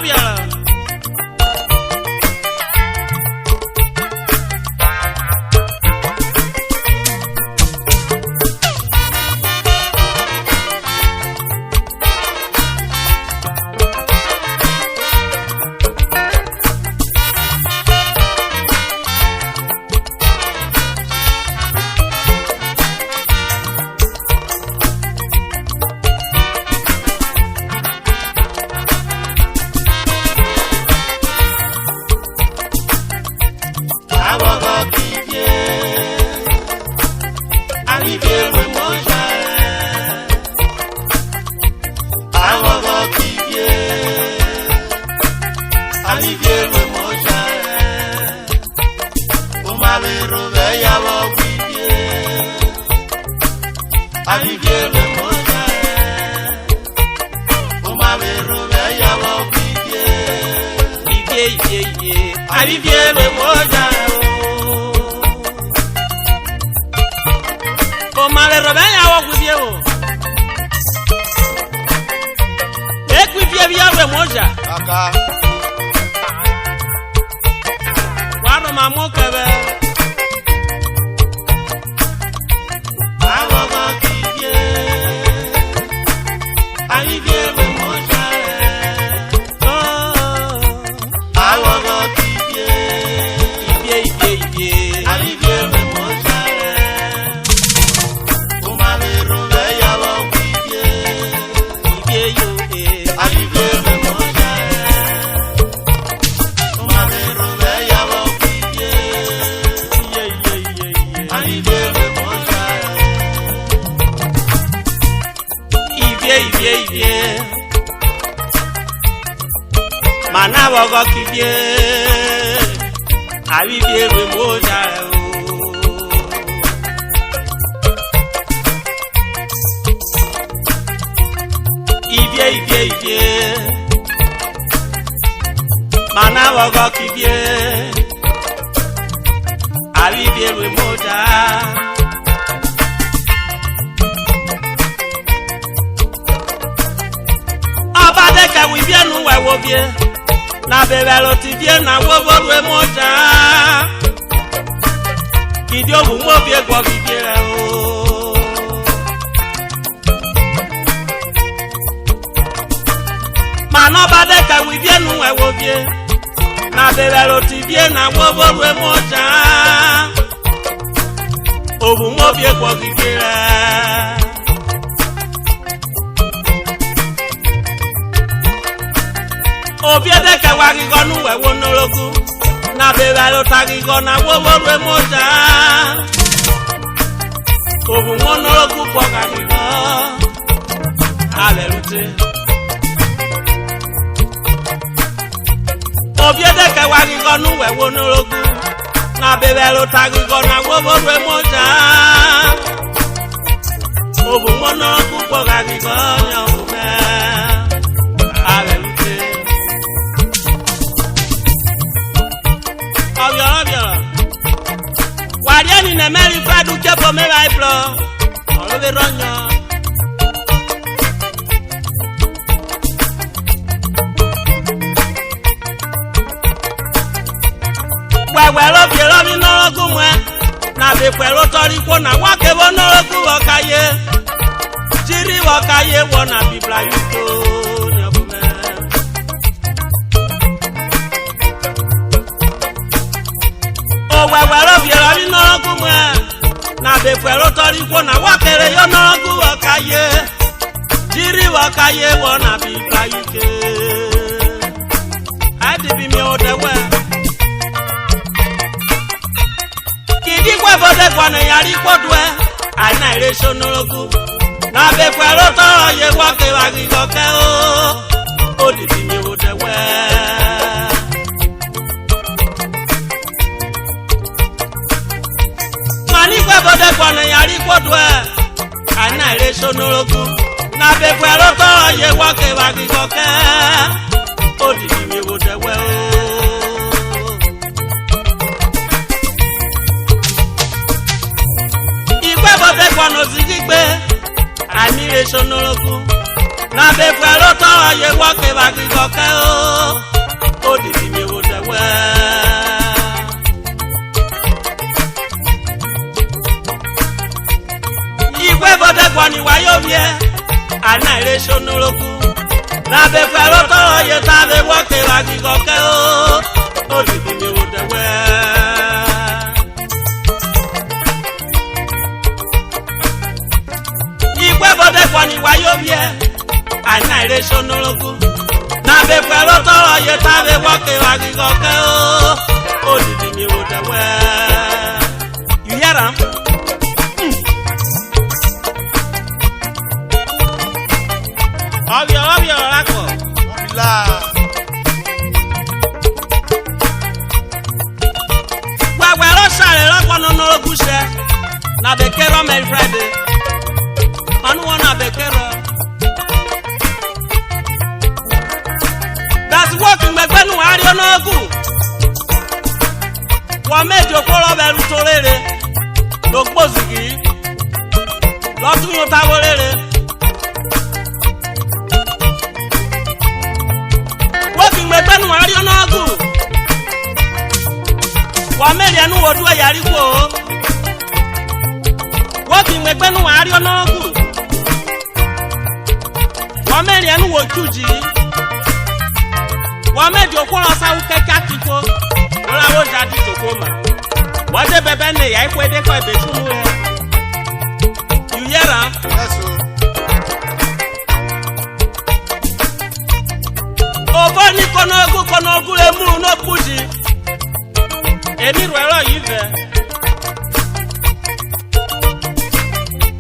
biara Ivie le moja o male robenya wo gudie o ekwifie bia we moja aka wano mamukebe awogo kivie Ivie le moja Ivie mana wogo kivie Ivie we moja Ivie mana wogo kivie Ivie we moja Abadeka we bien nu wa wo bien na bebelo ti bien na wo bo we moja Kidio bu mo bien gbo bibire o Mano badeka we bien nu wa wo bien na bebelo ti bien na wo bo we moja Obu mo bien gbo bibire Obiede ke wagigo nu we wonologu na bebelo tagigo na wo bo we moja Obu wonologu pogagigo Hallelujah Obiede ke wagigo nu we wonologu na bebelo tagigo na wo bo we moja Obu wonologu pogagigo nyome Hallelujah Wariani ne meri fadu kepo me baiblo Olobe ronyo Wewelo bielo mi norogu mwe Na bekwelo torikwo na wakebo norogu wakaye Jiri wakaye wona bibla yuko Wewelo bielo mi norogu mwe Na bekwelo torikwo na wakere yo norogu wakaye Jiri wakaye wona bibla yuke Adi bi mi odewe Kidi kwa bode kwa ne yari kodwe Aina iresho norogu Na bekwelo toro ye wake wagigoke o Odi bi mi odewe Bode kwa ne yari kodwe Aina iresho norogu Na bekwelo toro ye wake wagigoke Odi bi mi odewe Bode kwa no zigigbe Ani iresho norogu Na bekwelo toro ye wake agigoke o odidi mi wo dewe igwe bode gwani wayo vie ana ire shonoloku na be fero toro ye ta be woke agigoke o odidi mi wo dewe igwe bode gwani wayo vie ana ire shonoloku na be fero toro ye ta be woke agigoke o odidi mi wo dewe you hear am obvio rako Obila. Wawero share rako no oguse na bekero my Friday anu na bekero that's working megbenu ari onogu wa mejo koro beru torere lo gbozigi lo tun yo taworere megbenu ari onogu wa meri anu odu ayari ko wo ki megbenu ari onogu wa meri anu ojuji wa mejo kworo sawu keke akiko ora wo jadi tokoma wa de bebe ne ya ikwede ko ebetunu re you hear am Yes, sir. Ovo ni konogu le mu no puji emi rwero yive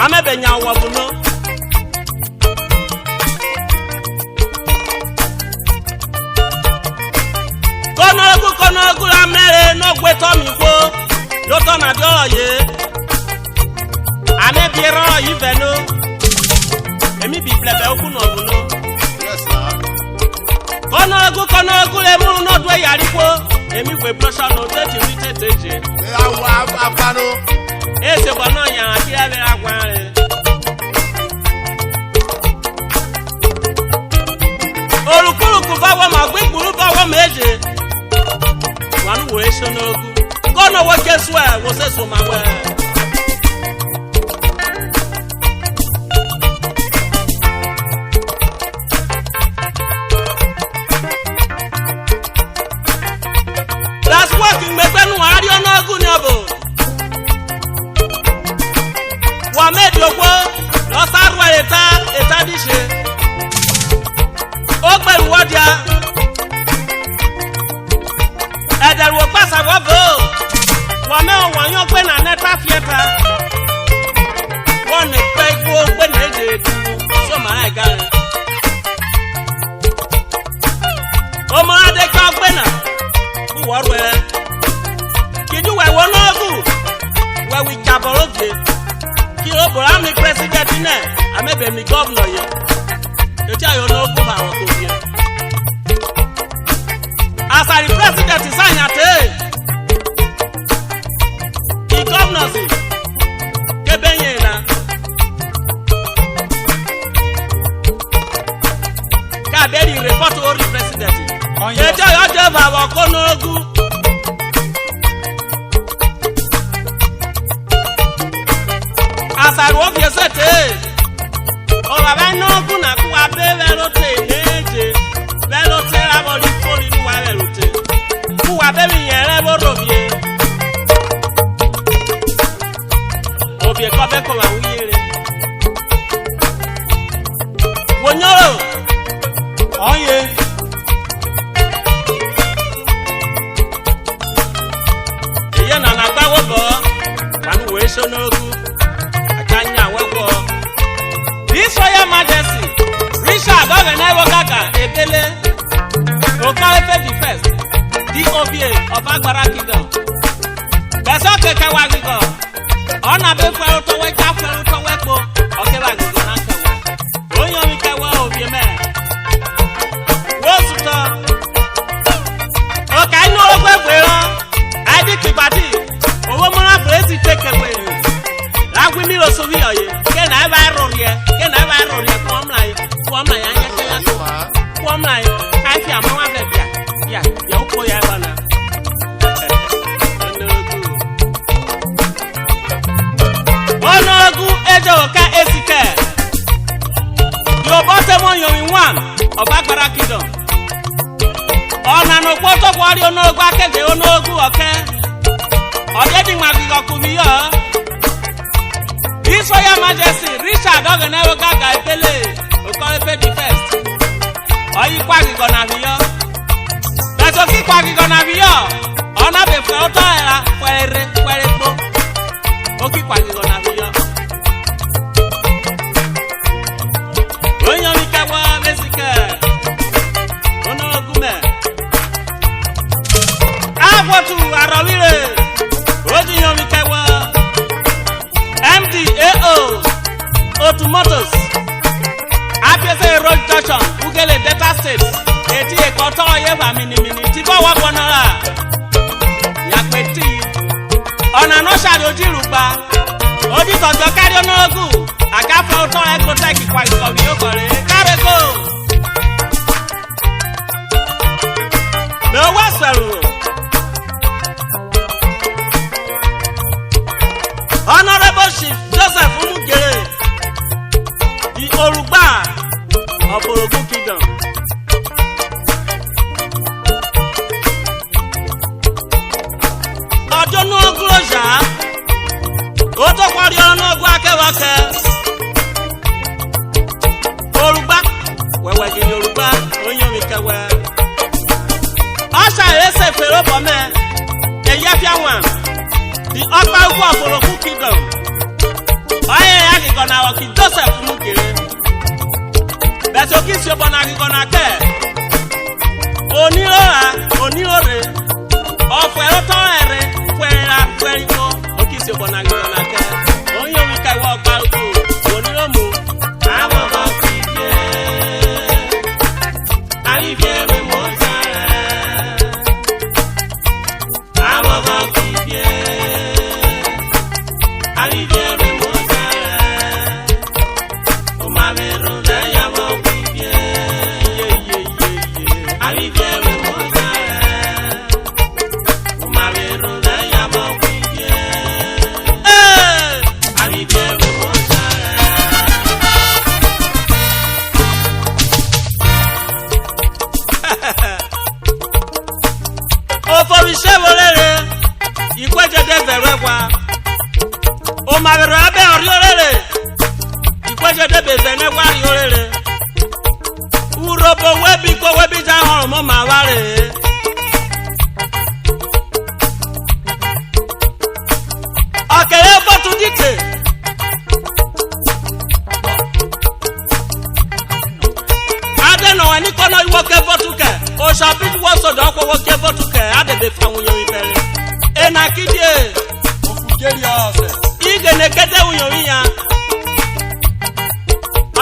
amebe nya wo buno konogu la mere no gwe to mi gbo yo to na bi oye amebi ro yive no emi bi plebe oku no buno Yes, sir. konogu le mu no do yari ko emi gwe pressure no te ti ri teteje Afano. ese bono yan ati ebe agware olukuluku bawo ma gbe gburu bawo meje wanu wo eso n'ogu kono wo Jesu e wo se so ma we that's working megbenu ari onogu ni obo wa medogbo lo sarwa eta dise o pẹ̀lú wodia ederu o pasa wo bo wa me o wan yan pe na neta fieta won pe ko pe na eje so ma ai ga o mo ade ka pe na wo rwe kiju we wo no gu we wi jaboroge ki o bo am ni president na amebe mi governor ye eti ayo no gu ba won ko bi as I president Sanyate the governors kebenye na ka beri report or the president ejo yo je ba won ko no gu as I work yesterday o baba no gu na ku abere rote neje velo tera body fori nu wa rote ku wa bebe yen re bo robie obie ko be ko wa uyere wonyoro oye iye na na gbawo bo wanu we so n'ogu akanya wewo this Royal Majesty Richard Ogenaiwo Gaga Ebele Okaefe the first DOBA of Agbara Kingdom Beso keke wagigo Ona be fwe oto weka fwe oto weko Oke wagigo na nkewe Onyo mikewe obie me Wosuto Oka inu ogwe fwero Aidi kibati Owo mwana presi teke wero Lagwi milo sovi oye Kena eba erorye Kena eba erorye Kwa mla ya nyeke ya Kwa mla ya fi amawa fe bia ya ukwo ya bana onogu ejoka esike yo bote mo yo in one obagbara kingdom ona no kwoto kwari onogu akege onogu oke odedi magigo kubiyo His Royal Majesty Richard Ogenewo Gaga Epele Okorepe the first oyi kwagi gona biyo beso ki kwagi gona biyo ona be fe oto era kwere po oki kwagi gona biyo onyo mi kawa besike ono ogume agwotu arowire ojinyo mi kawa MDAO Automotos Apiese Road Junction Ugele Delta State Eti Ekoto Yeba Mini Tibo Wabonara Yapeti Ona no shado jirupa Odi tojo kari onogu Agafe oto Egrotech kwa ikobi okore Karego No Western Honorable Chief Joseph Umugere, the Oruba of Orogu Kingdom. Ojono Ogloja, Oto Kwariano Gwakewake, Oruba, wewe gini Oruba, Onyomikewe. Asha Ese Ferobome, Eyafiawan. The upper one for the kingdom. I am gonna walk in Joseph Mukere. That's your kiss your bonagi gonna care. Oniore, or Ferrotore, where you kiss your bonagi gonna care. Only we can walk out to Oniomu. I'm about to get. I give me more time. I'm about to get. O magaro abe oriorere ikweje de bezene wa oriorere Urhobo webi ja horo mo ma ware Okeye botu dite Ade no ani kono iwo ke botuke o shabi wo so do ko wo ke botuke ade be fawun yo ibere enakidie ofugeri ose Igene kete unyowiya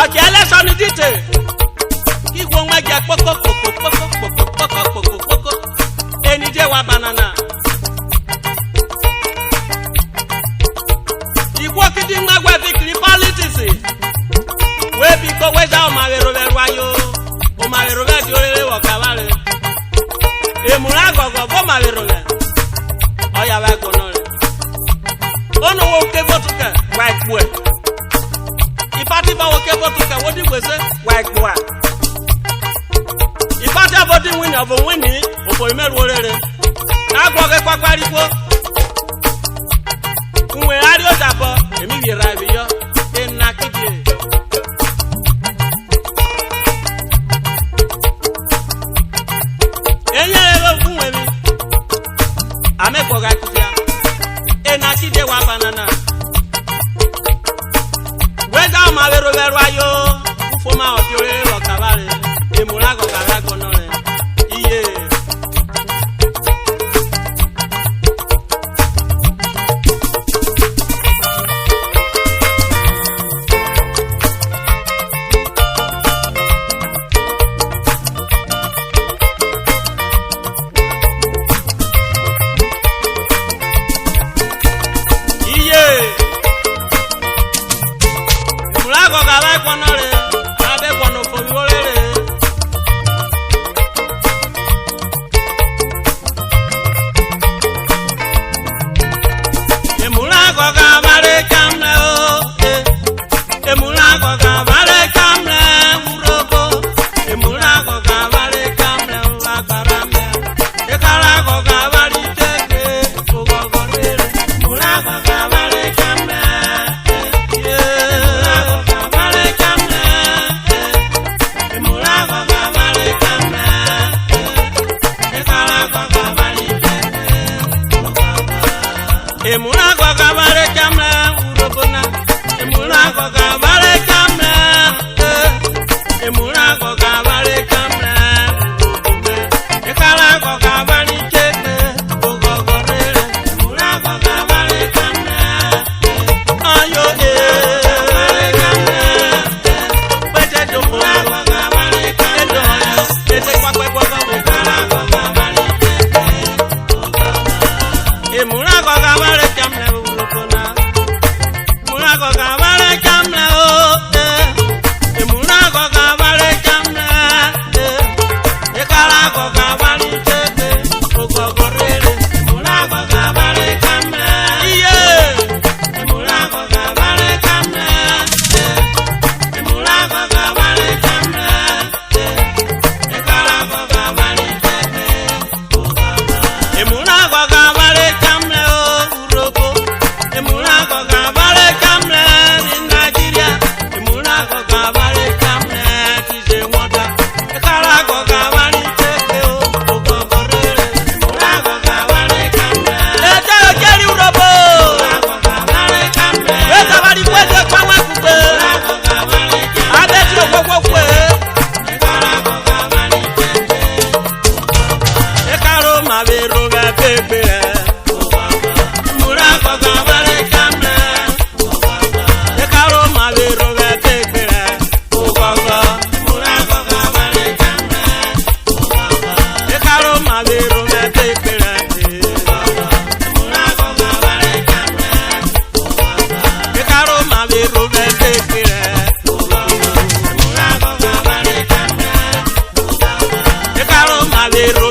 Oke election ni dite Igwo nweje poko Eni je wa banana Igwo kidi ngwe victory politics We biko weja o mawero ayo o mawero di orere wo kawale Emura gogo bo mawero le Oya wa gonore Ono wo ke votuke white boy. Ipati ba wo ke votuke wodi gbese white boy. Ipati abodi win of winning ofo imeru orere. Na gbo ke papariko. Nwe ari o dabo emi wi ra bi yo enakidie. Enyere lo fun we mi. Amegbo ga kudia. Enakide wa banana. Weza ma wero ayo. Ufoma otiore lo kabare. Emurago karago nore. Iye. Pero